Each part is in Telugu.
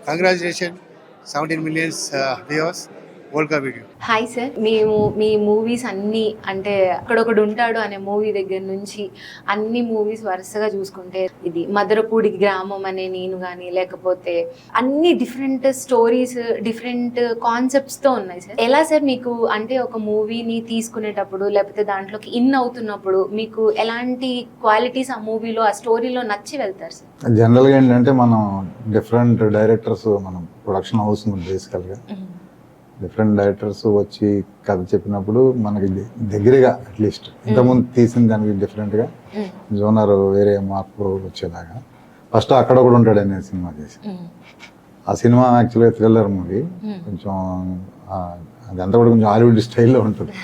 Congratulations, 17 million viewers. World Cup video. Hi sir, మేము మీ మూవీస్ అన్నీ అంటే అక్కడొకడు ఉంటాడు అనే మూవీ దగ్గర నుంచి అన్ని మూవీస్ వరుసగా చూసుకుంటే ఇది మదరపూడి గ్రామం అనే నేను కానీ లేకపోతే అన్ని డిఫరెంట్ స్టోరీస్ డిఫరెంట్ కాన్సెప్ట్స్తో ఉన్నాయి సార్. ఎలా సార్ మీకు అంటే ఒక మూవీని తీసుకునేటప్పుడు లేకపోతే దాంట్లోకి అవుతున్నప్పుడు మీకు ఎలాంటి క్వాలిటీస్ ఆ మూవీలో ఆ స్టోరీలో నచ్చి వెళ్తారు సార్? జనరల్గా ఏంటంటే మనం డిఫరెంట్ డైరెక్టర్స్ మనం ప్రొడక్షన్ హౌస్ బేసికల్గా డిఫరెంట్ డైరెక్టర్స్ వచ్చి కథ చెప్పినప్పుడు మనకి దగ్గరగా అట్లీస్ట్ ఇంతకుముందు తీసిన దానికి డిఫరెంట్గా జోనర్ వేరే మార్పు వచ్చేలాగా ఫస్ట్ అక్కడ కూడా ఉంటాడు అనే సినిమా చేసి ఆ సినిమా యాక్చువల్గా థ్రిల్లర్ మూవీ కొంచెం అదంతా కూడా కొంచెం హాలీవుడ్ స్టైల్లో ఉంటుంది.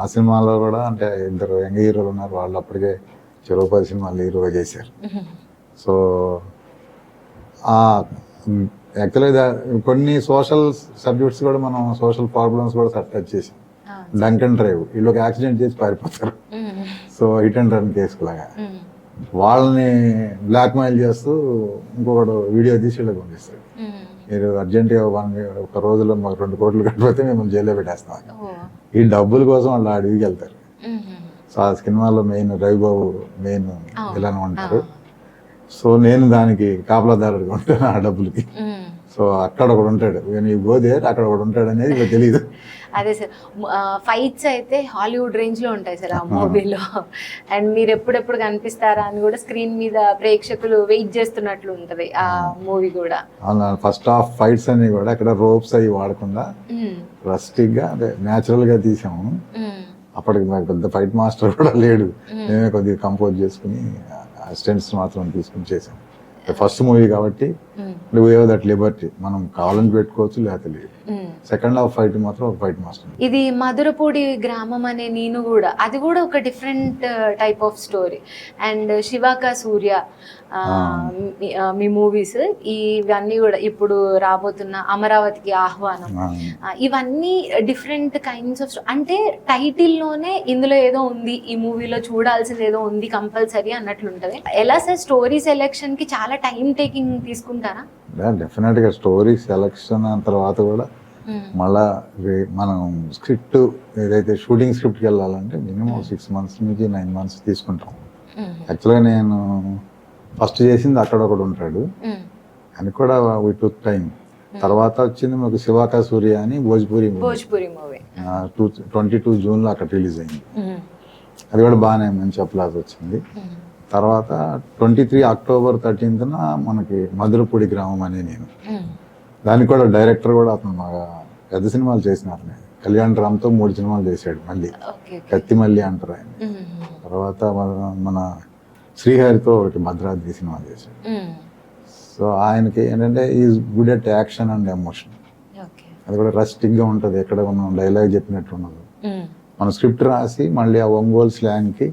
ఆ సినిమాలో కూడా అంటే ఇద్దరు యంగ్ హీరోలు ఉన్నారు, వాళ్ళు అప్పటికే 10 సినిమాలు హీరోగా చేశారు. సో యాక్చువల్గా కొన్ని సోషల్ సబ్జెక్ట్స్ కూడా మనం సోషల్ ప్రాబ్లమ్స్ కూడా టచ్ చేసాం. డంక్ అండ్ డ్రైవ్, వీళ్ళు ఒక యాక్సిడెంట్ చేసి పారిపోతారు, so hit and run case లాగా వాళ్ళని బ్లాక్ మెయిల్ చేస్తూ ఇంకొకడు వీడియో తీసి వీళ్ళకి పంపిస్తాడు. మీరు అర్జెంటుగా ఒక రోజులో మాకు 2 కోట్లు కట్టిపోతే మేము జైల్లో పెట్టేస్తాం. ఈ డబ్బుల కోసం వాళ్ళు అడవికి వెళ్తారు. సో ఆ సినిమాలో మెయిన్ రవిబాబు మెయిన్ విలన్ ఉంటారు. సో నేను దానికి కాపలాదారుడిగా ఉంటాను ఆ డబ్బులకి. సో అక్కడ ఒకడు ఉంటాడు, ఈ గోదే అక్కడ ఒకడు ఉంటాడు అనేది ఇక తెలియదు. అదే సార్, ఫైట్స్ అయితే హాలీవుడ్ రేంజ్ లో ఉంటాయి సార్ ఆ మూవీలో. అండ్ మీరు ఎప్పుడెప్పుడు కనిపిస్తారా అని కూడా స్క్రీన్ మీద ప్రేక్షకులు వెయిట్ చేస్తున్నట్లు ఉంటది ఆ మూవీ కూడా. ఫస్ట్ హాఫ్ ఫైట్స్ అన్ని కూడా అక్కడ రోప్స్ అవి వాడకుండా రస్టిక్ గా అంటే న్యాచురల్ గా తీసాము. అప్పటికి నాకు పెద్ద ఫైట్ మాస్టర్ కూడా లేడు, మేమే కొద్దిగా కంపోజ్ చేసుకుని అసిస్టెంట్స్ మాత్రం తీసుకుని చేసాం. ఫస్ట్ మూవీ కాబట్టి దట్ లిబర్టీ మనం కావాలని పెట్టుకోవచ్చు లేకపోతే లేదు. సెకండ్ హాఫ్ ఫైట్ మాత్రం ఒక ఫైట్ మాస్టర్. ఇది మధురపూడి గ్రామం అనే నేను కూడా, అది కూడా ఒక different type of story. And శివాక సూర్య మీ మూవీస్ ఇవన్నీ కూడా ఇప్పుడు రాబోతున్న అమరావతికి ఆహ్వానం, ఇవన్నీ డిఫరెంట్ కైండ్స్ ఆఫ్ అంటే టైటిల్లోనే ఇందులో ఏదో ఉంది, ఈ మూవీలో చూడాల్సింది ఏదో ఉంది కంపల్సరీ అన్నట్లుంటది. ఎలా సార్ స్టోరీ సెలెక్షన్ కి చాలా టైం టేకింగ్ తీసుకుంటారా? డెఫినెట్ గా స్టోరీ సెలెక్షన్ తర్వాత కూడా మళ్ళా మనం స్క్రిప్ట్ ఏదైతే షూటింగ్ స్క్రిప్ట్కి వెళ్ళాలంటే మినిమం 6 months నుంచి 9 months తీసుకుంటాం. యాక్చువల్గా నేను ఫస్ట్ చేసింది అక్కడ ఒకడు ఉంటాడు అని కూడా వి టుక్ టైం. తర్వాత వచ్చింది మాకు శివాక సూర్య అని భోజ్పూరి మూవీ 22 June అక్కడ రిలీజ్ అయింది. అది కూడా బాగానే మంచి అప్లాజ్ వచ్చింది. తర్వాత 23 October 13th మనకి మధురపూడి గ్రామం అని నేను, దానికి కూడా డైరెక్టర్ కూడా అతను బాగా పెద్ద సినిమాలు చేసినారు. కళ్యాణ్ రామ్తో 3 సినిమాలు చేశాడు, మళ్ళీ కత్తి మళ్ళీ అంటారు ఆయన. తర్వాత మన శ్రీహరితో ఒకటి భద్రాద్రి సినిమా చేశాడు. సో ఆయనకి ఏంటంటే is good at action and emotion. అది కూడా రస్టిక్గా ఉంటుంది, ఎక్కడ మనం డైలాగ్ చెప్పినట్టు ఉండదు. మన స్క్రిప్ట్ రాసి మళ్ళీ ఆ ఒంగోలు స్లాంగ్కి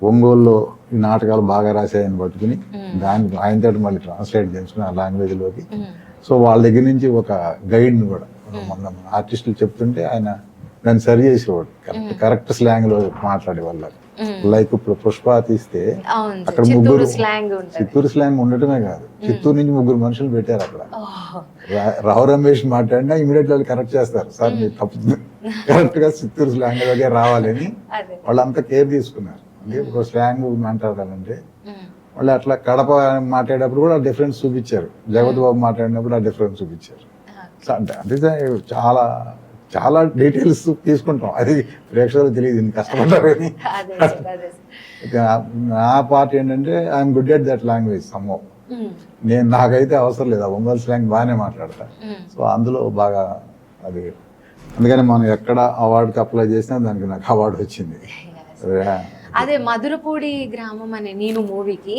ఒంగోలులో ఈ నాటకాలు బాగా రాసాయని పట్టుకుని దానికి ఆయనతో మళ్ళీ ట్రాన్స్లేట్ చేసుకుని ఆ లాంగ్వేజ్లోకి. సో వాళ్ళ దగ్గర నుంచి ఒక గైడ్ని కూడా మన ఆర్టిస్టులు చెప్తుంటే ఆయన దాన్ని సరి చేసేవాడు, కరెక్ట్ స్లాంగ్లో మాట్లాడే వాళ్ళకి. లైక్ ఇప్పుడు పుష్ప తీస్తే అక్కడ ముగ్గురు చిత్తూరు స్లాంగ్ ఉండటమే కాదు, చిత్తూరు నుంచి 3 మనుషులు పెట్టారు అక్కడ. రావు రమేష్ మాట్లాడినా ఇమీడియట్ వాళ్ళు కరెక్ట్ చేస్తారు, సార్ మీరు తప్పుతుంది, కరెక్ట్ గా చిత్తూరు స్లాంగ్ లోకే రావాలని వాళ్ళంతా కేర్ తీసుకున్నారు. అంటే ఒక స్లాంగ్ మాట్లాడాలంటే వాళ్ళు అట్లా కడప మాట్లాడేటప్పుడు కూడా డిఫరెన్స్ చూపించారు, జగత్ బాబు మాట్లాడినప్పుడు ఆ డిఫరెన్స్ చూపించారు. అంటే చాలా చాలా డీటెయిల్స్ తీసుకుంటాం, అది ప్రేక్షకులకు తెలియదు ఇన్ని కష్టపడ్డారు అని. నా పార్ట్ ఏంటంటే I'm good at that language somehow. నాకైతే అవసరం లేదు, ఆ ఒంగోలు స్లాంగ్ బాగానే మాట్లాడతా. సో అందులో బాగా అది, అందుకని మనం ఎక్కడ అవార్డుకి అప్లై చేసినా దానికి నాకు అవార్డు వచ్చింది. అదే మధురపూడి గ్రామం అనే నేను మూవీకి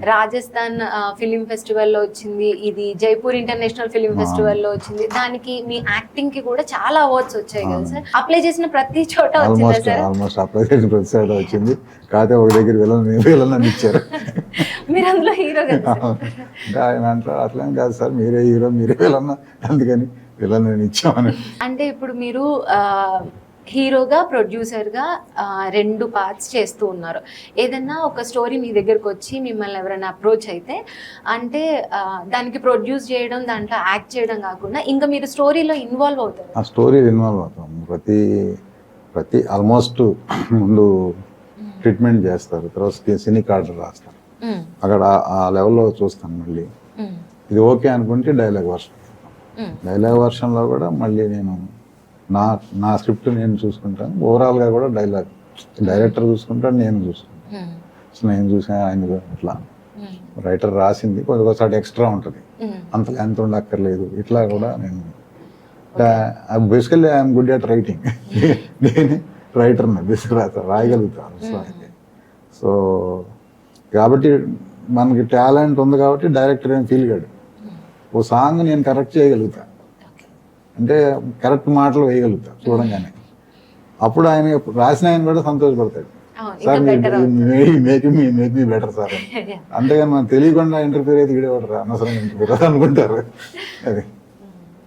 రాజస్థాన్ ఫిలిం ఫెస్టివల్లో వచ్చింది, ఇది జైపూర్ ఇంటర్నేషనల్ ఫిలిం ఫెస్టివల్లో వచ్చింది. దానికి మీ యాక్టింగ్ కి కూడా చాలా అవార్డ్స్ వచ్చాయి కదా సార్? అప్లై చేసిన ప్రతి చోట ఆల్మోస్ట్ అప్లై చేసిన ప్రతి చోట వచ్చింది. కాకపోతే ఒక దగ్గర విలన్ ఇచ్చారు, మీరు అందులో హీరో కదా? ఆయన అంటారు అట్లా కాదు సార్, మీరే హీరో మీరే విలన్, అందుకని విలన్ ఇచ్చామని. అంటే ఇప్పుడు మీరు హీరోగా ప్రొడ్యూసర్గా రెండు పార్ట్స్ చేస్తూ ఉన్నారు. ఏదన్నా ఒక స్టోరీ మీ దగ్గరకు వచ్చి మిమ్మల్ని ఎవరైనా అప్రోచ్ అయితే అంటే దానికి ప్రొడ్యూస్ చేయడం, దాంట్లో యాక్ట్ చేయడం కాకుండా ఇంకా మీరు స్టోరీలో ఇన్వాల్వ్ అవుతారు. ఆ స్టోరీ ఇన్వాల్వ్ అవుతాం. ప్రతి ఆల్మోస్ట్ ముందు ట్రీట్మెంట్ చేస్తారు, తర్వాత సినీ కార్డు రాస్తారు. అక్కడ ఆ లెవెల్లో చూస్తాను. మళ్ళీ ఇది ఓకే అనుకుంటే డైలాగ్ వర్షన్లో కూడా మళ్ళీ నేను నా స్క్రిప్ట్ నేను చూసుకుంటాను. ఓవరాల్గా కూడా డైరెక్టర్ చూసుకుంటాను, నేను చూసుకుంటాను. సో నేను చూసాను ఆయన ఇట్లా రైటర్ రాసింది కొద్దిసారి ఎక్స్ట్రా ఉంటుంది, అంత ఎంత ఉండక్కర్లేదు. ఇట్లా కూడా నేను basically I'm good at writing. నేను రైటర్ని రాయగలుగుతాను. సో కాబట్టి మనకి టాలెంట్ ఉంది కాబట్టి డైరెక్టర్ ఏం ఫీల్ కాడు. ఓ సాంగ్ నేను కరెక్ట్ చేయగలుగుతా, అంటే కరెక్ట్ మాటలు వేయగలుగుతా చూడంగానే. అప్పుడు ఆయన రాసిన ఆయన కూడా సంతోషపడతాడు, sir make me better sir. అంతేగాని మనం తెలియకుండా ఇంటర్ఫీర్ అయితే వీడేవాడు అనవసరంగా ఇంటర్ఫీర్ అనుకుంటారు. అది